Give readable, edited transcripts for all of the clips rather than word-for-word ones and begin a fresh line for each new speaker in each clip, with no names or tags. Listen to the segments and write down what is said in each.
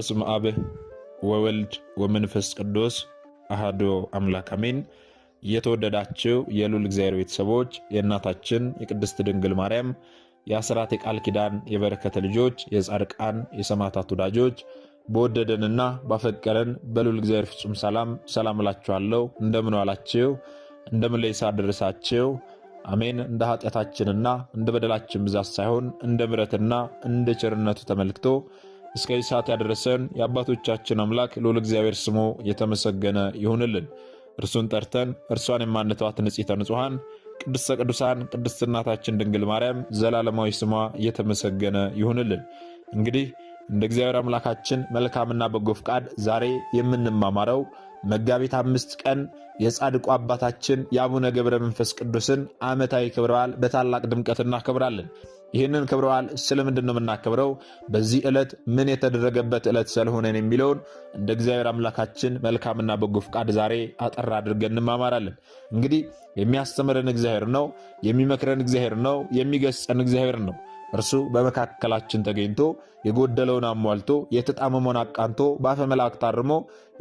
በስመ አብ ወወልድ ወመንፈስ ቅዱስ አሐዱ አምላክ አሜን። የተወደዳችሁ የልዑል እግዚአብሔር ቤተሰቦች የእናታችን የቅድስት ድንግል ማርያም የአስራት የቃል ኪዳን የበረከተ ልጆች የጻድቃን የሰማዕታት ወዳጆች በወደደንና ባፈቀረን በልዑል እግዚአብሔር ፍጹም ሰላም እላችኋለሁ። እንደምን ዋላችሁ? እንደምን ለይሳ ደረሳችሁ? አሜን። እንደ ኃጢአታችንና እንደ በደላችን ብዛት ሳይሆን እንደ ምሕረትና እንደ ቸርነቱ ተመልክቶ እስከዚህ ሰዓት ያደረሰን የአባቶቻችን አምላክ ልዑል እግዚአብሔር ስሙ የተመሰገነ ይሁንልን። እርሱን ጠርተን እርሷን የማንተዋት ንጽሕተ ንጹሐን ቅድስተ ቅዱሳን ቅድስት እናታችን ድንግል ማርያም ዘላለማዊ ስሟ የተመሰገነ ይሁንልን። እንግዲህ እንደ እግዚአብሔር አምላካችን መልካምና በጎ ፍቃድ ዛሬ የምንማማረው መጋቢት 5 ቀን የጻድቁ አባታችን የአቡነ ገብረ መንፈስ ቅዱስን ዓመታዊ ክብረ በዓል በታላቅ ድምቀት እናከብራለን። ይህንን ክብረ በዓል ስለምንድን ነው የምናከብረው? በዚህ ዕለት ምን የተደረገበት ዕለት ስለሆነን የሚለውን እንደ እግዚአብሔር አምላካችን መልካምና በጎ ፍቃድ ዛሬ አጠር አድርገን እንማማራለን። እንግዲህ የሚያስተምረን እግዚአብሔር ነው፣ የሚመክረን እግዚአብሔር ነው፣ የሚገስጸን እግዚአብሔር ነው። እርሱ በመካከላችን ተገኝቶ የጎደለውን አሟልቶ የተጣመመውን አቃንቶ በአፈ መላእክት አርሞ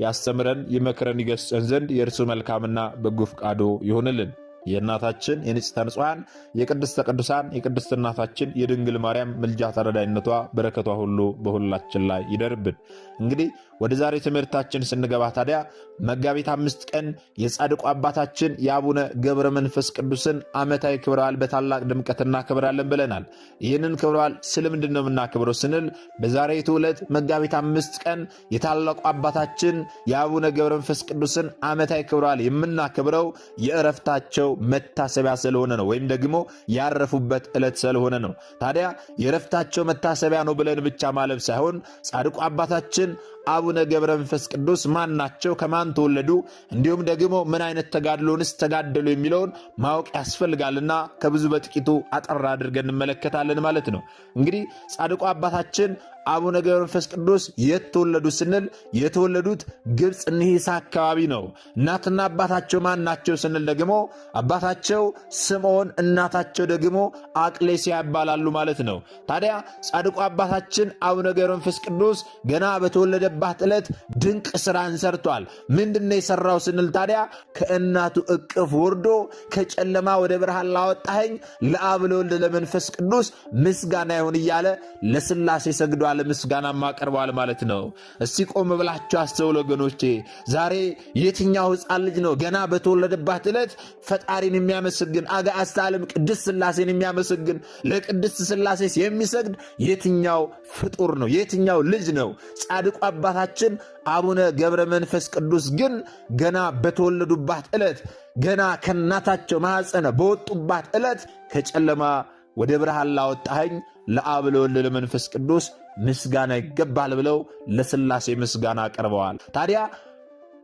ያስተምረን ይመክረን ይገስጸን ዘንድ የእርሱ መልካምና በጎ ፍቃዱ ይሁንልን። የእናታችን የንጽሕተ ንጹሐን የቅድስተ ቅዱሳን የቅድስት እናታችን የድንግል ማርያም ምልጃ ተረዳይነቷ በረከቷ ሁሉ በሁላችን ላይ ይደርብን። እንግዲህ ወደ ዛሬ ትምህርታችን ስንገባ ታዲያ መጋቢት 5 ቀን የጻድቁ አባታችን የአቡነ ገብረ መንፈስ ቅዱስን ዓመታዊ ክብረ በዓል በታላቅ ድምቀት እናከብራለን ብለናል። ይህንን ክብረ በዓል ስለምንድን ነው የምናከብረው ስንል በዛሬቱ ዕለት መጋቢት 5 ቀን የታላቁ አባታችን የአቡነ ገብረ መንፈስ ቅዱስን ዓመታዊ ክብረ በዓል የምናከብረው የዕረፍታቸው መታሰቢያ ስለሆነ ነው፣ ወይም ደግሞ ያረፉበት ዕለት ስለሆነ ነው። ታዲያ የዕረፍታቸው መታሰቢያ ነው ብለን ብቻ ማለፍ ሳይሆን ጻድቁ አባታችን አቡነ ገብረ መንፈስ ቅዱስ ማን ናቸው? ከማን ተወለዱ? እንዲሁም ደግሞ ምን አይነት ተጋድሎንስ ተጋደሉ የሚለውን ማወቅ ያስፈልጋልና ከብዙ በጥቂቱ አጠር አድርገን እንመለከታለን ማለት ነው። እንግዲህ ጻድቁ አባታችን አቡነ ገብረ መንፈስ ቅዱስ የት ተወለዱ ስንል የተወለዱት ግብፅ ንሂሳ አካባቢ ነው። እናትና አባታቸው ማን ናቸው ስንል ደግሞ አባታቸው ስምዖን እናታቸው ደግሞ አቅሌስያ ይባላሉ ማለት ነው። ታዲያ ጻድቁ አባታችን አቡነ ገብረ መንፈስ ቅዱስ ገና በተወለደባት ዕለት ድንቅ ስራን ሰርቷል። ምንድነው የሰራው ስንል ታዲያ ከእናቱ እቅፍ ወርዶ ከጨለማ ወደ ብርሃን ላወጣኸኝ ለአብ ለወልድ ለመንፈስ ቅዱስ ምስጋና ይሁን እያለ ለሥላሴ ሰግዷል፣ ምስጋና ማቀርበዋል ማለት ነው። እስቲ ቆም ብላችሁ አስተውሉ ወገኖቼ። ዛሬ የትኛው ሕፃን ልጅ ነው ገና በተወለደባት ዕለት ፈጣሪን የሚያመሰግን አጋዕዝተ ዓለም ቅድስት ሥላሴን የሚያመሰግን ለቅድስት ሥላሴስ የሚሰግድ የትኛው ፍጡር ነው? የትኛው ልጅ ነው? ጻድቁ አባታችን አቡነ ገብረ መንፈስ ቅዱስ ግን ገና በተወለዱባት ዕለት ገና ከእናታቸው ማኅፀን በወጡባት ዕለት ከጨለማ ወደ ብርሃን ላወጣኸኝ ለአብ ለወልድ ለመንፈስ ቅዱስ ምስጋና ይገባል ብለው ለሥላሴ ምስጋና አቀርበዋል። ታዲያ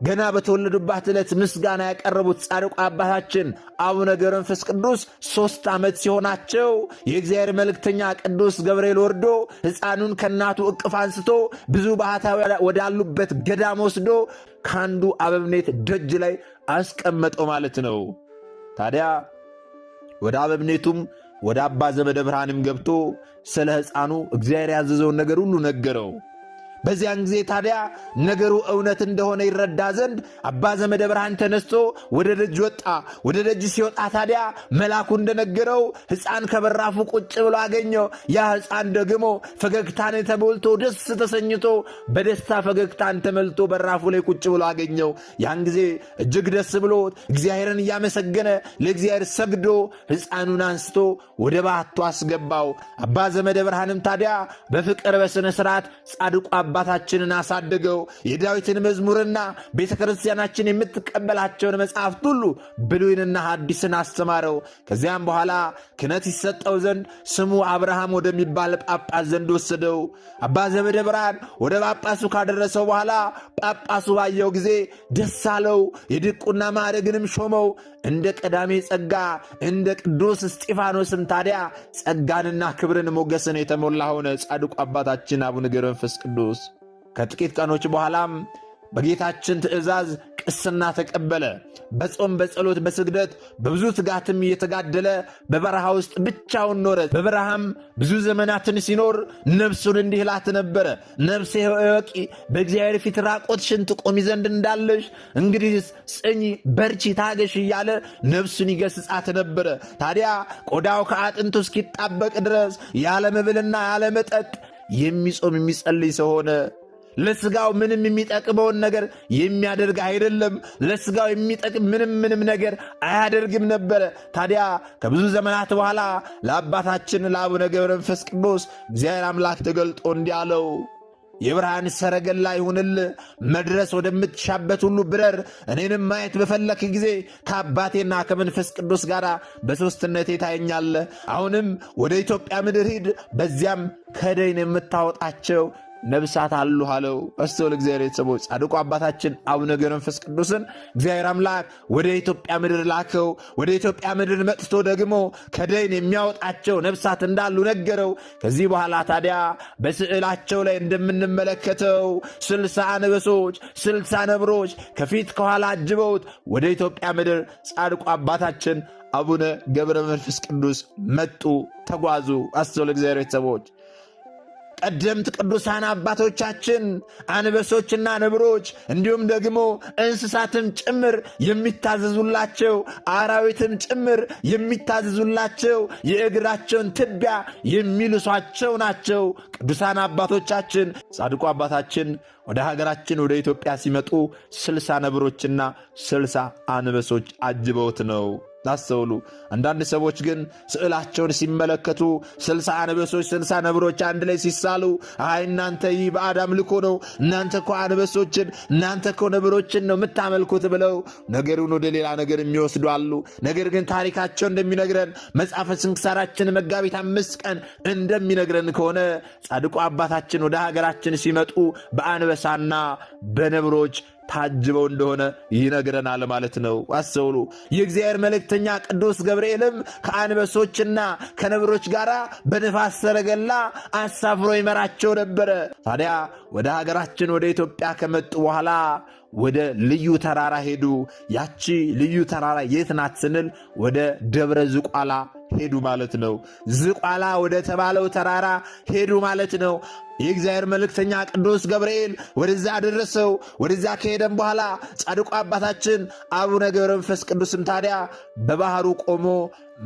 ገና በተወለዱባት ዕለት ምስጋና ያቀረቡት ጻድቁ አባታችን አቡነ ገብረ መንፈስ ቅዱስ 3 ዓመት ሲሆናቸው የእግዚአብሔር መልእክተኛ ቅዱስ ገብርኤል ወርዶ ሕፃኑን ከእናቱ እቅፍ አንስቶ ብዙ ባህታዊ ወዳሉበት ገዳም ወስዶ ከአንዱ አበምኔት ደጅ ላይ አስቀመጠው ማለት ነው። ታዲያ ወደ አበምኔቱም ወደ አባ ዘመደ ብርሃንም ገብቶ ስለ ሕፃኑ እግዚአብሔር ያዘዘውን ነገር ሁሉ ነገረው። በዚያን ጊዜ ታዲያ ነገሩ እውነት እንደሆነ ይረዳ ዘንድ አባ ዘመደ ብርሃን ተነስቶ ወደ ደጅ ወጣ። ወደ ደጅ ሲወጣ ታዲያ መልአኩ እንደነገረው ሕፃን ከበራፉ ቁጭ ብሎ አገኘው። ያ ሕፃን ደግሞ ፈገግታን ተሞልቶ ደስ ተሰኝቶ በደስታ ፈገግታን ተሞልቶ በራፉ ላይ ቁጭ ብሎ አገኘው። ያን ጊዜ እጅግ ደስ ብሎት እግዚአብሔርን እያመሰገነ ለእግዚአብሔር ሰግዶ ሕፃኑን አንስቶ ወደ ባቱ አስገባው። አባ ዘመደ ብርሃንም ታዲያ በፍቅር በሥነ ሥርዓት ጻድቁ አባታችንን አሳደገው። የዳዊትን መዝሙርና ቤተ ክርስቲያናችን የምትቀበላቸውን መጽሐፍት ሁሉ ብሉይንና ሐዲስን አስተማረው። ከዚያም በኋላ ክህነት ይሰጠው ዘንድ ስሙ አብርሃም ወደሚባል ጳጳስ ዘንድ ወሰደው። አባ ዘመደ ብርሃን ወደ ጳጳሱ ካደረሰው በኋላ ጳጳሱ ባየው ጊዜ ደስ አለው። የድቁና ማዕረግንም ሾመው። እንደ ቀዳሜ ጸጋ እንደ ቅዱስ እስጢፋኖስም ታዲያ ጸጋንና ክብርን ሞገስን የተሞላ ሆነ ጻድቁ አባታችን አቡነ ገብረ መንፈስ ቅዱስ። ከጥቂት ቀኖች በኋላም በጌታችን ትእዛዝ ቅስና ተቀበለ። በጾም በጸሎት በስግደት በብዙ ትጋትም እየተጋደለ በበረሃ ውስጥ ብቻውን ኖረ። በበረሃም ብዙ ዘመናትን ሲኖር ነፍሱን እንዲህ ላት ነበረ፣ ነፍሴ እወቂ በእግዚአብሔር ፊት ራቆትሽን ትቆሚ ዘንድ እንዳለሽ፣ እንግዲህ ጽኚ፣ በርቺ፣ ታገሽ እያለ ነፍሱን ይገስጻት ነበረ። ታዲያ ቆዳው ከአጥንቱ እስኪጣበቅ ድረስ ያለ መብልና ያለ መጠጥ የሚጾም የሚጸልይ ሰው ሆነ። ለስጋው ምንም የሚጠቅመውን ነገር የሚያደርግ አይደለም። ለስጋው የሚጠቅም ምንም ነገር አያደርግም ነበረ። ታዲያ ከብዙ ዘመናት በኋላ ለአባታችን ለአቡነ ገብረ መንፈስ ቅዱስ እግዚአብሔር አምላክ ተገልጦ እንዲህ አለው፣ የብርሃን ሰረገላ ይሁንልህ፣ መድረስ ወደምትሻበት ሁሉ ብረር። እኔንም ማየት በፈለክ ጊዜ ከአባቴና ከመንፈስ ቅዱስ ጋር በሦስትነቴ ታየኛለህ። አሁንም ወደ ኢትዮጵያ ምድር ሂድ፣ በዚያም ከደይን የምታወጣቸው ነብሳት አሉ አለው። አስተውል እግዚአብሔር ቤተሰቦች፣ ጻድቁ አባታችን አቡነ ገብረ መንፈስ ቅዱስን እግዚአብሔር አምላክ ወደ ኢትዮጵያ ምድር ላከው። ወደ ኢትዮጵያ ምድር መጥቶ ደግሞ ከደይን የሚያወጣቸው ነብሳት እንዳሉ ነገረው። ከዚህ በኋላ ታዲያ በስዕላቸው ላይ እንደምንመለከተው 60 አንበሶች 60 ነብሮች ከፊት ከኋላ አጅበውት ወደ ኢትዮጵያ ምድር ጻድቁ አባታችን አቡነ ገብረ መንፈስ ቅዱስ መጡ፣ ተጓዙ። አስተውል እግዚአብሔር ቤተሰቦች፣ ቀደምት ቅዱሳን አባቶቻችን አንበሶችና ነብሮች እንዲሁም ደግሞ እንስሳትም ጭምር የሚታዘዙላቸው፣ አራዊትም ጭምር የሚታዘዙላቸው፣ የእግራቸውን ትቢያ የሚልሷቸው ናቸው ቅዱሳን አባቶቻችን። ጻድቁ አባታችን ወደ ሀገራችን ወደ ኢትዮጵያ ሲመጡ 60 ነብሮችና 60 አንበሶች አጅበውት ነው። ታስተውሉ። አንዳንድ ሰዎች ግን ስዕላቸውን ሲመለከቱ 60 አንበሶች 60 ነብሮች አንድ ላይ ሲሳሉ አይ እናንተ ይህ ባዕድ አምልኮ ነው፣ እናንተ እኮ አንበሶችን እናንተ እኮ ነብሮችን ነው የምታመልኩት ብለው ነገሩን ወደ ሌላ ነገር የሚወስዱ አሉ። ነገር ግን ታሪካቸው እንደሚነግረን መጽሐፈ ስንክሳራችን መጋቢት 5 ቀን እንደሚነግረን ከሆነ ጻድቁ አባታችን ወደ ሀገራችን ሲመጡ በአንበሳና በነብሮች ታጅበው እንደሆነ ይነግረናል ማለት ነው። አስተውሉ። የእግዚአብሔር መልእክተኛ ቅዱስ ገብርኤልም ከአንበሶችና ከነብሮች ጋር በንፋስ ሰረገላ አሳፍሮ ይመራቸው ነበረ። ታዲያ ወደ ሀገራችን ወደ ኢትዮጵያ ከመጡ በኋላ ወደ ልዩ ተራራ ሄዱ። ያቺ ልዩ ተራራ የት ናት ስንል ወደ ደብረ ዝቋላ ሄዱ ማለት ነው። ዝቋላ ወደ ተባለው ተራራ ሄዱ ማለት ነው። የእግዚአብሔር መልእክተኛ ቅዱስ ገብርኤል ወደዛ ደረሰው። ወደዛ ከሄደም በኋላ ጻድቁ አባታችን አቡነ ገብረ መንፈስ ቅዱስም ታዲያ በባህሩ ቆሞ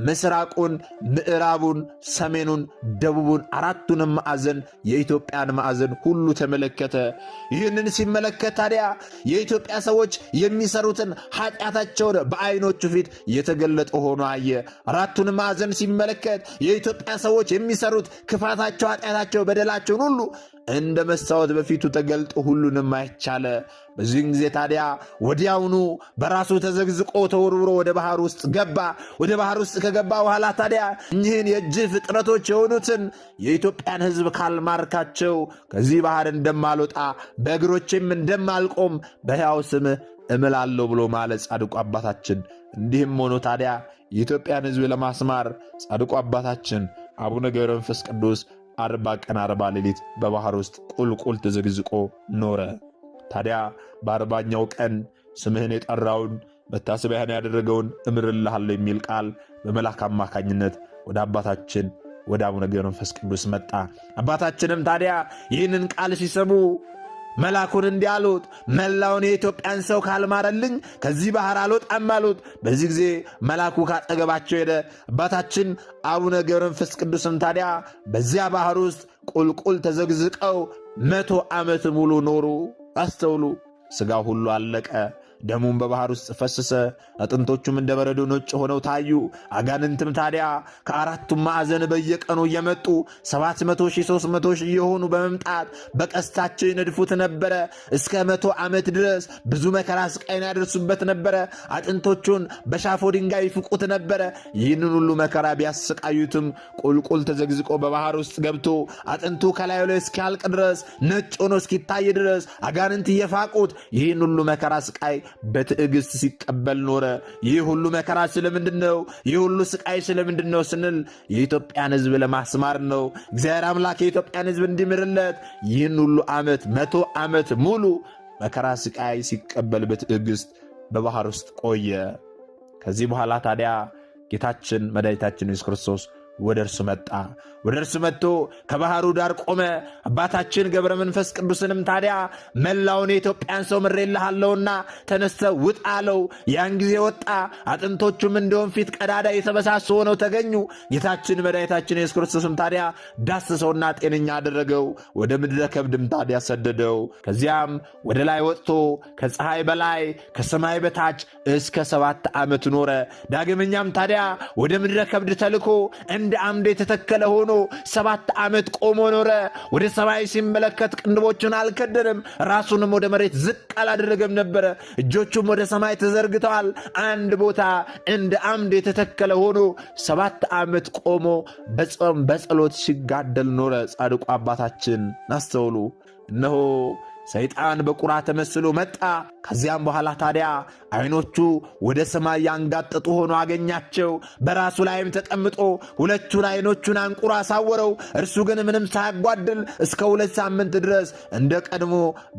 ምስራቁን፣ ምዕራቡን፣ ሰሜኑን፣ ደቡቡን አራቱንም ማዕዘን የኢትዮጵያን ማዕዘን ሁሉ ተመለከተ። ይህንን ሲመለከት ታዲያ የኢትዮጵያ ሰዎች የሚሰሩትን ኃጢአታቸውን በዓይኖቹ ፊት የተገለጠ ሆኖ አየ። አራቱን ማዕዘን ሲመለከት የኢትዮጵያ ሰዎች የሚሰሩት ክፋታቸው፣ ኃጢአታቸው፣ በደላቸውን ሁሉ እንደ መስታወት በፊቱ ተገልጦ ሁሉንም አይቻለ። በዚህን ጊዜ ታዲያ ወዲያውኑ በራሱ ተዘግዝቆ ተወርውሮ ወደ ባህር ውስጥ ገባ። ወደ ባህር ውስጥ ከገባ በኋላ ታዲያ እኚህን የእጅ ፍጥረቶች የሆኑትን የኢትዮጵያን ሕዝብ ካልማርካቸው ከዚህ ባህር እንደማልወጣ በእግሮቼም እንደማልቆም በሕያው ስምህ እምላለሁ ብሎ ማለት ጻድቁ አባታችን። እንዲህም ሆኖ ታዲያ የኢትዮጵያን ሕዝብ ለማስማር ጻድቁ አባታችን አቡነ ገብረ መንፈስ ቅዱስ 40 ቀን 40 ሌሊት በባህር ውስጥ ቁልቁል ተዘግዝቆ ኖረ። ታዲያ በ40ኛው ቀን ስምህን የጠራውን መታሰቢያን ያደረገውን እምርልሃለሁ የሚል ቃል በመልአክ አማካኝነት ወደ አባታችን ወደ አቡነ ገብረ መንፈስ ቅዱስ መጣ። አባታችንም ታዲያ ይህንን ቃል ሲሰሙ መልአኩን እንዲህ አሉት፣ መላውን የኢትዮጵያን ሰው ካልማረልኝ ከዚህ ባህር አልወጣም አሉት። በዚህ ጊዜ መልአኩ ካጠገባቸው ሄደ። አባታችን አቡነ ገብረ መንፈስ ቅዱስም ታዲያ በዚያ ባህር ውስጥ ቁልቁል ተዘግዝቀው 100 ዓመት ሙሉ ኖሩ። አስተውሉ። ሥጋ ሁሉ አለቀ፣ ደሙም በባህር ውስጥ ፈሰሰ። አጥንቶቹም እንደ በረዶ ነጭ ሆነው ታዩ። አጋንንትም ታዲያ ከአራቱም ማዕዘን በየቀኑ እየመጡ 700 ሺህ 300 ሺህ የሆኑ በመምጣት በቀስታቸው ይነድፉት ነበረ። እስከ 100 ዓመት ድረስ ብዙ መከራ ስቃይን ያደርሱበት ነበረ። አጥንቶቹን በሻፎ ድንጋይ ይፍቁት ነበረ። ይህንን ሁሉ መከራ ቢያሰቃዩትም ቁልቁል ተዘግዝቆ በባህር ውስጥ ገብቶ አጥንቱ ከላዩ ላይ እስኪያልቅ ድረስ ነጭ ሆኖ እስኪታይ ድረስ አጋንንት እየፋቁት ይህን ሁሉ መከራ ስቃይ በትዕግስት ሲቀበል ኖረ። ይህ ሁሉ መከራ ስለምንድን ነው? ይህ ሁሉ ስቃይ ስለምንድን ነው ስንል የኢትዮጵያን ሕዝብ ለማስማር ነው። እግዚአብሔር አምላክ የኢትዮጵያን ሕዝብ እንዲምርለት ይህን ሁሉ ዓመት 100 ዓመት ሙሉ መከራ ስቃይ ሲቀበል በትዕግስት በባህር ውስጥ ቆየ። ከዚህ በኋላ ታዲያ ጌታችን መድኃኒታችን ኢየሱስ ክርስቶስ ወደ እርሱ መጣ። ወደ እርሱ መጥቶ ከባህሩ ዳር ቆመ። አባታችን ገብረ መንፈስ ቅዱስንም ታዲያ መላውን የኢትዮጵያን ሰው ምሬልሃለሁና ተነስተህ ውጣ አለው። ያን ጊዜ ወጣ። አጥንቶቹም እንደ ወንፊት ቀዳዳ የተበሳሱ ሆነው ተገኙ። ጌታችን መድኃኒታችን ኢየሱስ ክርስቶስም ታዲያ ዳሰሰውና ጤነኛ አደረገው። ወደ ምድረ ከብድም ታዲያ ሰደደው። ከዚያም ወደ ላይ ወጥቶ ከፀሐይ በላይ ከሰማይ በታች እስከ 7 ዓመት ኖረ። ዳግመኛም ታዲያ ወደ ምድረ ከብድ ተልኮ እንደ አምድ የተተከለ ሆኖ 7 ዓመት ቆሞ ኖረ። ወደ ሰማይ ሲመለከት ቅንድቦቹን አልከደንም፣ ራሱንም ወደ መሬት ዝቅ አላደረገም ነበረ። እጆቹም ወደ ሰማይ ተዘርግተዋል። አንድ ቦታ እንደ አምድ የተተከለ ሆኖ 7 ዓመት ቆሞ በጾም በጸሎት ሲጋደል ኖረ። ጻድቁ አባታችን አስተውሉ። እነሆ ሰይጣን በቁራ ተመስሎ መጣ። ከዚያም በኋላ ታዲያ ዓይኖቹ ወደ ሰማይ ያንጋጠጡ ሆኖ አገኛቸው። በራሱ ላይም ተቀምጦ 2 ዓይኖቹን አንቁሮ አሳወረው። እርሱ ግን ምንም ሳያጓድል እስከ 2 ሳምንት ድረስ እንደ ቀድሞ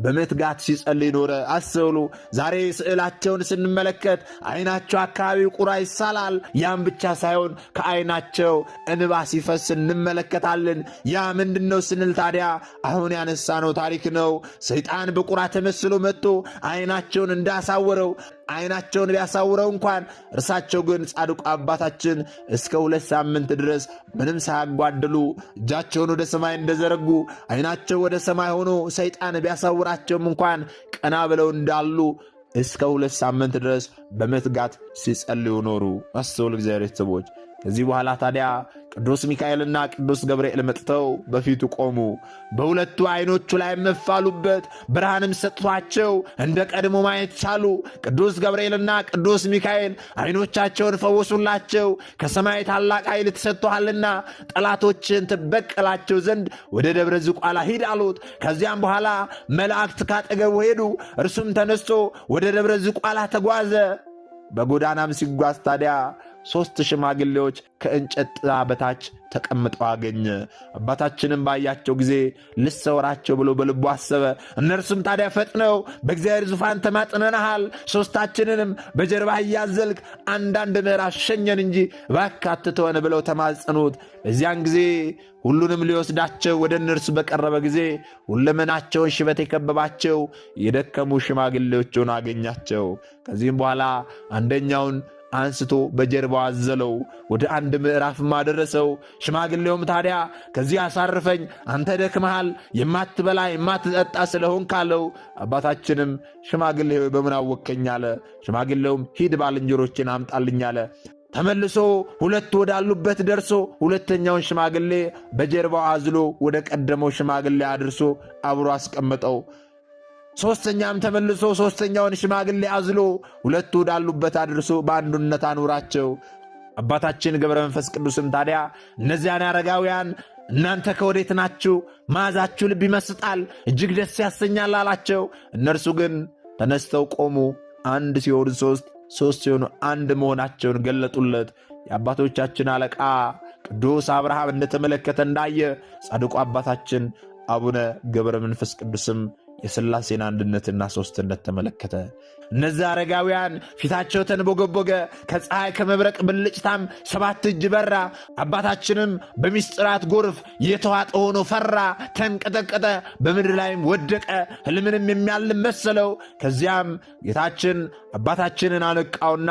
በመትጋት ሲጸልይ ኖረ። አስተውሉ። ዛሬ ስዕላቸውን ስንመለከት ዓይናቸው አካባቢ ቁራ ይሳላል። ያም ብቻ ሳይሆን ከዓይናቸው እንባ ሲፈስ እንመለከታለን። ያ ምንድነው ስንል ታዲያ አሁን ያነሳነው ታሪክ ነው። ሰይጣን በቁራ ተመስሎ መጥቶ ዓይናቸውን እንዳሳወረው፣ ዓይናቸውን ቢያሳውረው እንኳን እርሳቸው ግን ጻድቁ አባታችን እስከ 2 ሳምንት ድረስ ምንም ሳያጓድሉ እጃቸውን ወደ ሰማይ እንደዘረጉ ዓይናቸው ወደ ሰማይ ሆኖ ሰይጣን ቢያሳውራቸውም እንኳን ቀና ብለው እንዳሉ እስከ 2 ሳምንት ድረስ በመትጋት ሲጸልዩ ኖሩ። አስተውሉ እግዚአብሔር ቤተሰቦች። ከዚህ በኋላ ታዲያ ቅዱስ ሚካኤልና ቅዱስ ገብርኤል መጥተው በፊቱ ቆሙ። በሁለቱ ዓይኖቹ ላይ መፋሉበት፣ ብርሃንም ሰጥቷቸው እንደ ቀድሞ ማየት ቻሉ። ቅዱስ ገብርኤልና ቅዱስ ሚካኤል ዓይኖቻቸውን ፈወሱላቸው። ከሰማይ ታላቅ ኃይል ተሰጥቶሃልና ጠላቶችን ትበቀላቸው ዘንድ ወደ ደብረ ዝቋላ ሂድ አሉት። ከዚያም በኋላ መላእክት ካጠገቡ ሄዱ። እርሱም ተነስቶ ወደ ደብረ ዝቋላ ተጓዘ። በጎዳናም ሲጓዝ ታዲያ 3 ሽማግሌዎች ከእንጨት ጥላ በታች ተቀምጠው አገኘ። አባታችንም ባያቸው ጊዜ ልሰወራቸው ብሎ በልቡ አሰበ። እነርሱም ታዲያ ፈጥነው በእግዚአብሔር ዙፋን ተማጥነናሃል፣ 3ታችንንም በጀርባህ እያዘልክ አንዳንድ ምዕራፍ ሸኘን እንጂ እባክህ አትተወን ብለው ተማጸኑት። በዚያን ጊዜ ሁሉንም ሊወስዳቸው ወደ እነርሱ በቀረበ ጊዜ ሁለመናቸውን ሽበት የከበባቸው የደከሙ ሽማግሌዎችን አገኛቸው። ከዚህም በኋላ አንደኛውን አንስቶ በጀርባው አዘለው፣ ወደ 1 ምዕራፍም አደረሰው። ሽማግሌውም ታዲያ ከዚህ አሳርፈኝ፣ አንተ ደክመሃል፣ የማትበላ የማትጠጣ ስለሆን ካለው። አባታችንም ሽማግሌ ሆይ በምን አወከኝ አለ። ሽማግሌውም ሂድ ባልንጀሮችን አምጣልኝ አለ። ተመልሶ 2 ወዳሉበት ደርሶ ሁለተኛውን ሽማግሌ በጀርባው አዝሎ ወደ ቀደመው ሽማግሌ አድርሶ አብሮ አስቀመጠው። 3ኛም ተመልሶ 3ኛውን ሽማግሌ አዝሎ 2 ወዳሉበት አድርሶ በአንዱነት አኑራቸው። አባታችን ገብረ መንፈስ ቅዱስም ታዲያ እነዚያን አረጋውያን እናንተ ከወዴት ናችሁ? መዓዛችሁ ልብ ይመስጣል፣ እጅግ ደስ ያሰኛል አላቸው። እነርሱ ግን ተነስተው ቆሙ። 1 ሲሆኑ 3፣ 3 ሲሆኑ 1 መሆናቸውን ገለጡለት። የአባቶቻችን አለቃ ቅዱስ አብርሃም እንደተመለከተ እንዳየ ጻድቁ አባታችን አቡነ ገብረ መንፈስ ቅዱስም የሥላሴን አንድነትና ሦስትነት ተመለከተ። እነዚህ አረጋውያን ፊታቸው ተንቦገቦገ፣ ከፀሐይ ከመብረቅ ብልጭታም 7 እጅ በራ። አባታችንም በምስጢራት ጎርፍ የተዋጠ ሆኖ ፈራ፣ ተንቀጠቀጠ፣ በምድር ላይም ወደቀ፣ ሕልምንም የሚያልም መሰለው። ከዚያም ጌታችን አባታችንን አነቃውና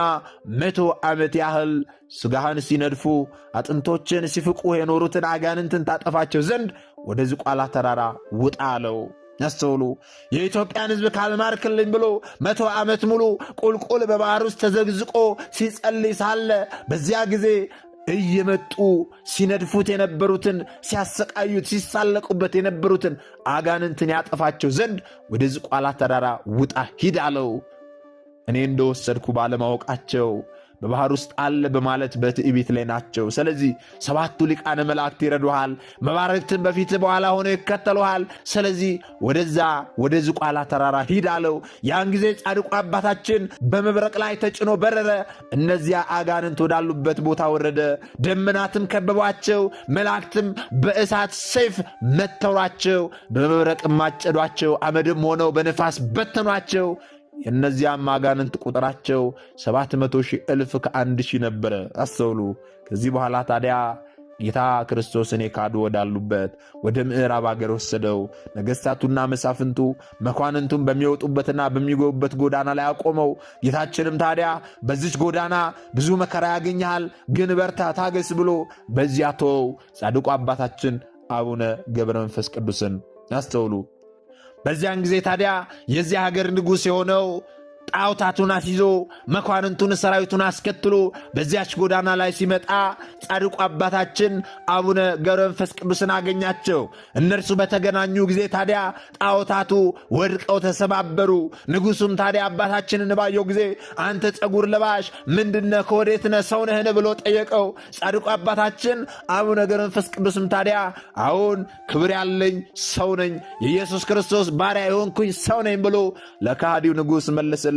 100 ዓመት ያህል ሥጋህን ሲነድፉ አጥንቶችን ሲፍቁ የኖሩትን አጋንንትን ታጠፋቸው ዘንድ ወደ ዝቋላ ተራራ ውጣ አለው። ያስተውሉ። የኢትዮጵያን ሕዝብ ካልማርክልኝ ብሎ 100 ዓመት ሙሉ ቁልቁል በባህር ውስጥ ተዘግዝቆ ሲጸልይ ሳለ በዚያ ጊዜ እየመጡ ሲነድፉት የነበሩትን፣ ሲያሰቃዩት፣ ሲሳለቁበት የነበሩትን አጋንንትን ያጠፋቸው ዘንድ ወደ ዝቋላ ተራራ ውጣ ሂድ አለው። እኔ እንደወሰድኩ ባለማወቃቸው በባህር ውስጥ አለ በማለት በትዕቢት ላይ ናቸው። ስለዚህ 7ቱ ሊቃነ መላእክት ይረዱሃል፣ መባረክትን በፊት በኋላ ሆነው ይከተሉሃል። ስለዚህ ወደዛ ወደ ዝቋላ ተራራ ሂድ አለው። ያን ጊዜ ጻድቁ አባታችን በመብረቅ ላይ ተጭኖ በረረ። እነዚያ አጋንንት ወዳሉበት ቦታ ወረደ። ደመናትም ከበቧቸው፣ መላእክትም በእሳት ሰይፍ መተሯቸው፣ በመብረቅም ማጨዷቸው፣ አመድም ሆነው በነፋስ በተኗቸው። የእነዚያም አጋንንት ቁጥራቸው 700,000 ከ1,000 ነበረ። አስተውሉ። ከዚህ በኋላ ታዲያ ጌታ ክርስቶስን የካዱ ወዳሉበት ወደ ምዕራብ አገር ወሰደው። ነገሥታቱና መሳፍንቱ መኳንንቱም በሚወጡበትና በሚገቡበት ጎዳና ላይ አቆመው። ጌታችንም ታዲያ በዚች ጎዳና ብዙ መከራ ያገኝሃል፣ ግን በርታ፣ ታገስ ብሎ በዚያ ተወው። ጻድቁ አባታችን አቡነ ገብረ መንፈስ ቅዱስን ያስተውሉ። በዚያን ጊዜ ታዲያ የዚያ ሀገር ንጉሥ የሆነው ጣዖታቱን አስይዞ መኳንንቱን ሰራዊቱን አስከትሎ በዚያች ጎዳና ላይ ሲመጣ ጻድቁ አባታችን አቡነ ገብረ መንፈስ ቅዱስን አገኛቸው። እነርሱ በተገናኙ ጊዜ ታዲያ ጣዖታቱ ወድቀው ተሰባበሩ። ንጉሡም ታዲያ አባታችንን ባየው ጊዜ አንተ ጸጉር ለባሽ ምንድነህ? ከወዴት ነህ? ሰው ነህን? ብሎ ጠየቀው። ጻድቁ አባታችን አቡነ ገብረ መንፈስ ቅዱስም ታዲያ አሁን ክብር ያለኝ ሰው ነኝ፣ የኢየሱስ ክርስቶስ ባሪያ የሆንኩኝ ሰው ነኝ ብሎ ለካሃዲው ንጉሥ መለሰለት።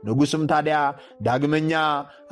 ንጉሥም ታዲያ ዳግመኛ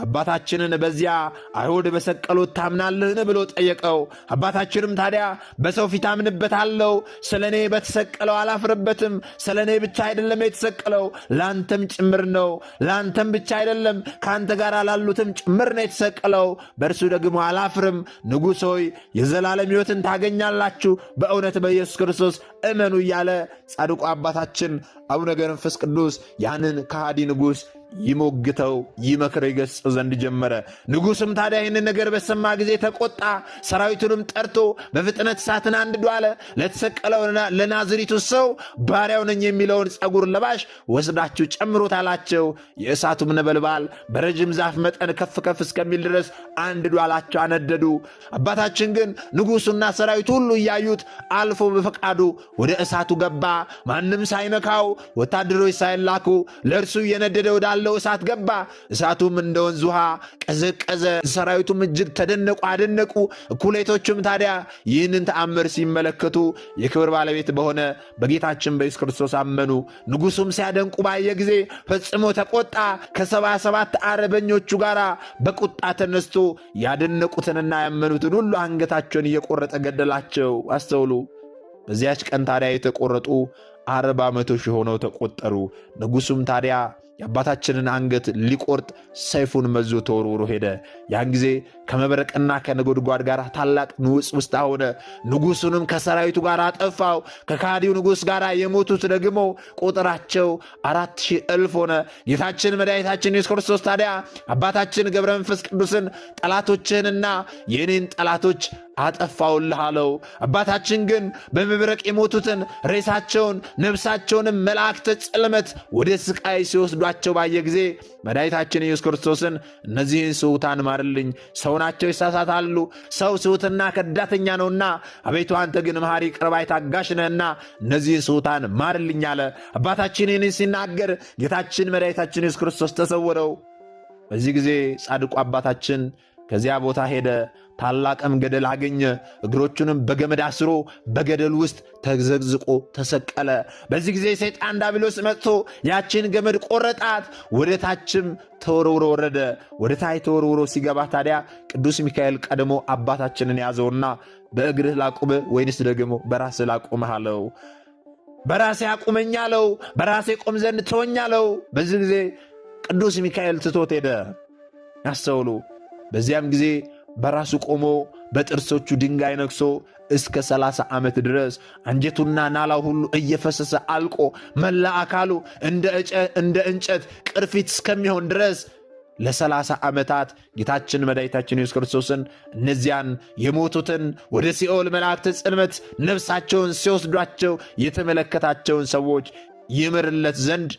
አባታችንን በዚያ አይሁድ በሰቀሉት ታምናለህን? ብሎ ጠየቀው። አባታችንም ታዲያ በሰው ፊት አምንበታለሁ፣ ስለ እኔ በተሰቀለው አላፍርበትም። ስለ እኔ ብቻ አይደለም የተሰቀለው፣ ለአንተም ጭምር ነው። ለአንተም ብቻ አይደለም፣ ከአንተ ጋር ላሉትም ጭምር ነው የተሰቀለው። በእርሱ ደግሞ አላፍርም። ንጉሥ ሆይ የዘላለም ሕይወትን ታገኛላችሁ፣ በእውነት በኢየሱስ ክርስቶስ እመኑ እያለ ጻድቁ አባታችን አቡነ ገብረ መንፈስ ቅዱስ ያንን ከሃዲ ንጉሥ ይሞግተው ይመክረው ይገሥጸው ዘንድ ጀመረ። ንጉሥም ታዲያ ይህንን ነገር በሰማ ጊዜ ተቆጣ። ሰራዊቱንም ጠርቶ በፍጥነት እሳትን አንድዶ አለ። ለተሰቀለው ለናዝሪቱ ሰው ባሪያው ነኝ የሚለውን ጸጉር ለባሽ ወስዳችሁ ጨምሩት አላቸው። የእሳቱም ነበልባል በረጅም ዛፍ መጠን ከፍ ከፍ እስከሚል ድረስ አንድዶ አላቸው፣ አነደዱ። አባታችን ግን ንጉሡና ሰራዊቱ ሁሉ እያዩት አልፎ በፈቃዱ ወደ እሳቱ ገባ። ማንም ሳይነካው፣ ወታደሮች ሳይላኩ ለእርሱ እየነደደ ወዳለው እሳት ገባ። እሳቱም እንደ ወንዝ ውሃ ቀዘቀዘ። ሰራዊቱም እጅግ ተደነቁ፣ አደነቁ። እኩሌቶቹም ታዲያ ይህንን ተአምር ሲመለከቱ የክብር ባለቤት በሆነ በጌታችን በኢየሱስ ክርስቶስ አመኑ። ንጉሡም ሲያደንቁ ባየ ጊዜ ፈጽሞ ተቆጣ። ከ77 አርበኞቹ ጋር በቁጣ ተነስቶ ያደነቁትንና ያመኑትን ሁሉ አንገታቸውን እየቆረጠ ገደላቸው። አስተውሉ። በዚያች ቀን ታዲያ የተቆረጡ 40,000 ሆነው ተቆጠሩ። ንጉሡም ታዲያ የአባታችንን አንገት ሊቆርጥ ሰይፉን መዞ ተወርውሮ ሄደ። ያን ጊዜ ከመብረቅና ከነጎድጓድ ጋር ታላቅ ንውጽውጽታ ሆነ። ንጉሡንም ከሰራዊቱ ጋር አጠፋው። ከካዲው ንጉሥ ጋር የሞቱት ደግሞ ቁጥራቸው 4,000 ሆነ። ጌታችን መድኃኒታችን ኢየሱስ ክርስቶስ ታዲያ አባታችን ገብረ መንፈስ ቅዱስን ጠላቶችህንና የእኔን ጠላቶች አጠፋውልህ አለው። አባታችን ግን በመብረቅ የሞቱትን ሬሳቸውን ነፍሳቸውንም መላእክተ ጽልመት ወደ ስቃይ ሲወስዷቸው ባየ ጊዜ መድኃኒታችን ኢየሱስ ክርስቶስን እነዚህን ስሑታን ማርልኝ፣ ሰው ናቸው፣ ይሳሳታሉ፣ ሰው ስሑትና ከዳተኛ ነውና፣ አቤቱ አንተ ግን መሐሪ ቅርብ ባይ ታጋሽ ነህና እነዚህን ስሑታን ማርልኝ አለ። አባታችን ይህንን ሲናገር ጌታችን መድኃኒታችን ኢየሱስ ክርስቶስ ተሰወረው። በዚህ ጊዜ ጻድቁ አባታችን ከዚያ ቦታ ሄደ። ታላቅም ገደል አገኘ። እግሮቹንም በገመድ አስሮ በገደል ውስጥ ተዘግዝቆ ተሰቀለ። በዚህ ጊዜ ሰይጣን ዲያብሎስ መጥቶ ያችን ገመድ ቆረጣት፣ ወደ ታችም ተወርውሮ ወረደ። ወደ ታች ተወርውሮ ሲገባ ታዲያ ቅዱስ ሚካኤል ቀድሞ አባታችንን ያዘውና በእግርህ ላቁምህ ወይንስ ደግሞ በራስህ ላቁምህ አለው። በራሴ አቁመኝ አለው። በራሴ ቆም ዘንድ ተወኝ አለው። በዚህ ጊዜ ቅዱስ ሚካኤል ትቶት ሄደ። ያስተውሉ። በዚያም ጊዜ በራሱ ቆሞ በጥርሶቹ ድንጋይ ነክሶ እስከ 30 ዓመት ድረስ አንጀቱና ናላው ሁሉ እየፈሰሰ አልቆ መላ አካሉ እንደ እንጨት ቅርፊት እስከሚሆን ድረስ ለ30 ዓመታት ጌታችን መድኃኒታችን ኢየሱስ ክርስቶስን እነዚያን የሞቱትን ወደ ሲኦል መላእክተ ጽልመት ነፍሳቸውን ሲወስዷቸው የተመለከታቸውን ሰዎች ይምርለት ዘንድ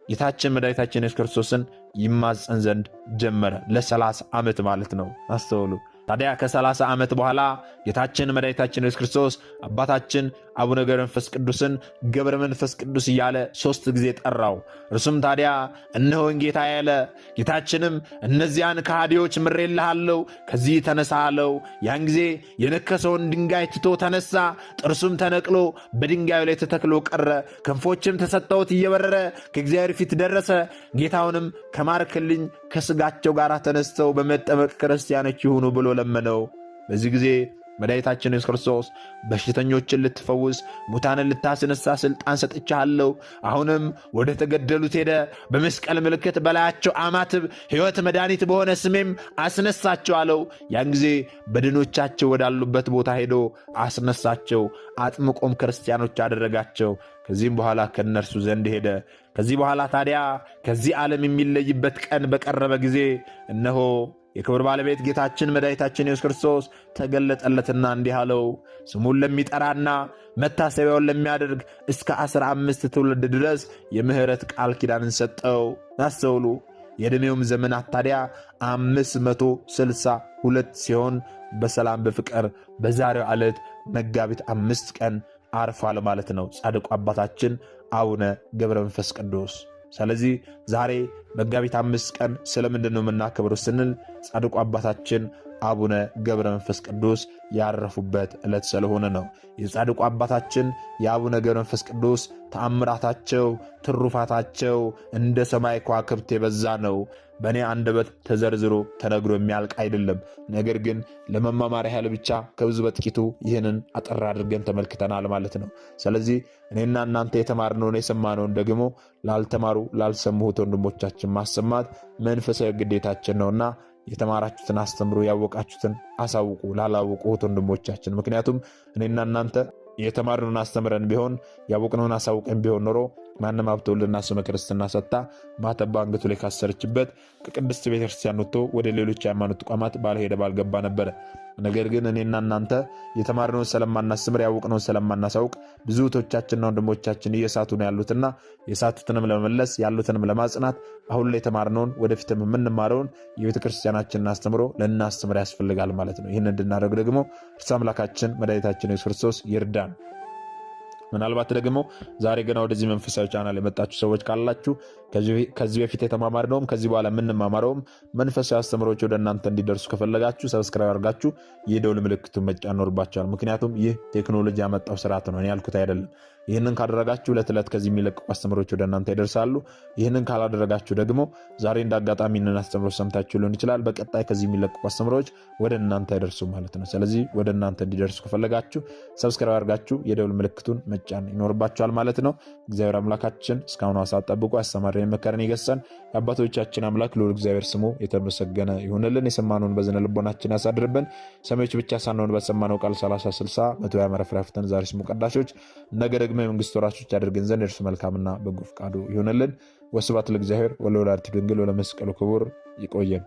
ጌታችን መድኃኒታችን ኢየሱስ ክርስቶስን ይማጸን ዘንድ ጀመረ። ለ30 ዓመት ማለት ነው። አስተውሉ። ታዲያ ከ30 ዓመት በኋላ ጌታችን መድኃኒታችን ኢየሱስ ክርስቶስ አባታችን አቡነ ገብረ መንፈስ ቅዱስን ገብረ መንፈስ ቅዱስ እያለ 3 ጊዜ ጠራው። እርሱም ታዲያ እነሆኝ ጌታ ያለ። ጌታችንም እነዚያን ከሃዲዎች ምሬልሃለሁ፣ ከዚህ ተነሳ አለው። ያን ጊዜ የነከሰውን ድንጋይ ትቶ ተነሳ። ጥርሱም ተነቅሎ በድንጋዩ ላይ ተተክሎ ቀረ። ክንፎችም ተሰጠውት እየበረረ ከእግዚአብሔር ፊት ደረሰ። ጌታውንም ከማርክልኝ ከሥጋቸው ጋር ተነስተው በመጠመቅ ክርስቲያኖች ይሁኑ ብሎ ለመነው። በዚህ ጊዜ መድኃኒታችን ኢየሱስ ክርስቶስ በሽተኞችን ልትፈውስ ሙታንን ልታስነሳ ሥልጣን ሰጥቻለሁ። አሁንም ወደ ተገደሉት ሄደ፣ በመስቀል ምልክት በላያቸው አማትብ፣ ሕይወት መድኃኒት በሆነ ስሜም አስነሳቸው አለው። ያን ጊዜ በድኖቻቸው ወዳሉበት ቦታ ሄዶ አስነሳቸው። አጥምቆም ክርስቲያኖች አደረጋቸው። ከዚህም በኋላ ከእነርሱ ዘንድ ሄደ። ከዚህ በኋላ ታዲያ ከዚህ ዓለም የሚለይበት ቀን በቀረበ ጊዜ እነሆ የክብር ባለቤት ጌታችን መድኃኒታችን ኢየሱስ ክርስቶስ ተገለጠለትና እንዲህ አለው። ስሙን ለሚጠራና መታሰቢያውን ለሚያደርግ እስከ 15 ትውልድ ድረስ የምህረት ቃል ኪዳንን ሰጠው። አስተውሉ። የዕድሜውም ዘመናት ታዲያ 562 ሲሆን በሰላም በፍቅር በዛሬው ዕለት መጋቢት 5 ቀን አርፏል ማለት ነው ጻድቁ አባታችን አቡነ ገብረ መንፈስ ቅዱስ። ስለዚህ ዛሬ መጋቢት 5 ቀን ስለምንድን ነው የምናከብረው ስንል ጻድቁ አባታችን አቡነ ገብረ መንፈስ ቅዱስ ያረፉበት ዕለት ስለሆነ ነው። የጻድቁ አባታችን የአቡነ ገብረ መንፈስ ቅዱስ ተአምራታቸው፣ ትሩፋታቸው እንደ ሰማይ ከዋክብት የበዛ ነው። በእኔ አንደበት ተዘርዝሮ ተነግሮ የሚያልቅ አይደለም። ነገር ግን ለመማማር ያህል ብቻ ከብዙ በጥቂቱ ይህንን አጠር አድርገን ተመልክተናል ማለት ነው። ስለዚህ እኔና እናንተ የተማርነውን የሰማነውን ደግሞ ላልተማሩ ላልሰሙት ወንድሞቻችን ማሰማት መንፈሳዊ ግዴታችን ነውና የተማራችሁትን አስተምሩ፣ ያወቃችሁትን አሳውቁ ላላወቁት ወንድሞቻችን። ምክንያቱም እኔና እናንተ የተማርነውን አስተምረን ቢሆን ያወቅነውን አሳውቀን ቢሆን ኖሮ ማንም ሀብተወልድና ስመ ክርስትና ሰጥታ ማተባ አንገቱ ላይ ካሰረችበት ከቅድስት ቤተክርስቲያን ወጥቶ ወደ ሌሎች የሃይማኖት ተቋማት ባልሄደ ባልገባ ነበረ። ነገር ግን እኔና እናንተ የተማርነውን ስለማናስተምር ያወቅነውን ስለማናሳውቅ ብዙ እህቶቻችንና ወንድሞቻችን እየሳቱ ነው ያሉትና የሳቱትንም ለመመለስ ያሉትንም ለማጽናት አሁን ላይ የተማርነውን ወደፊትም የምንማረውን የቤተክርስቲያናችንን አስተምሮ ልናስተምር ያስፈልጋል ማለት ነው። ይህን እንድናደርግ ደግሞ እርሱ አምላካችን መድኃኒታችን ኢየሱስ ክርስቶስ ይርዳን። ምናልባት ደግሞ ዛሬ ገና ወደዚህ መንፈሳዊ ቻናል የመጣችሁ ሰዎች ካላችሁ ከዚህ በፊት የተማማርነውም ከዚህ በኋላ የምንማማረውም መንፈሳዊ አስተምሮች ወደ እናንተ እንዲደርሱ ከፈለጋችሁ ሰብስክራይብ አድርጋችሁ የደውል ምልክቱን መጫን ይኖርባችኋል። ምክንያቱም ይህ ቴክኖሎጂ ያመጣው ስርዓት ነው፣ እኔ ያልኩት አይደለም። ይህንን ካደረጋችሁ ዕለት ዕለት ከዚህ የሚለቀቁ አስተምሮች ወደ እናንተ ይደርሳሉ። ይህንን ካላደረጋችሁ ደግሞ ዛሬ እንዳጋጣሚ እነን አስተምሮች ሰምታችሁ ሊሆን ይችላል፣ በቀጣይ ከዚህ የሚለቀቁ አስተምሮች ወደ እናንተ አይደርሱም ማለት ነው። ስለዚህ ወደ እናንተ እንዲደርሱ ከፈለጋችሁ ሰብስክራይብ አድርጋችሁ የደውል ምልክቱን መጫን ይኖርባችኋል ማለት ነው። እግዚአብሔር አምላካችን እስካሁን ሰዓት ጠብቆ ያስተማረን መከረን ይገሰን። የአባቶቻችን አምላክ ልዑል እግዚአብሔር ስሙ የተመሰገነ ይሁንልን። የሰማነውን በዝነ ልቦናችን ያሳድርብን። ሰሚዎች ብቻ ሳንሆን በሰማነው ቃል 30 60 100 ያመረፍራፍተን ዛሬ ስሙ ቀዳሾች ነገ ደግሞ የመንግስት ወራሾች ያደርገን ዘንድ እርሱ መልካምና በጎ ፈቃዱ ይሁንልን። ወስብሐት ለእግዚአብሔር ወለወላዲቱ ድንግል ወለመስቀሉ ክቡር። ይቆየን።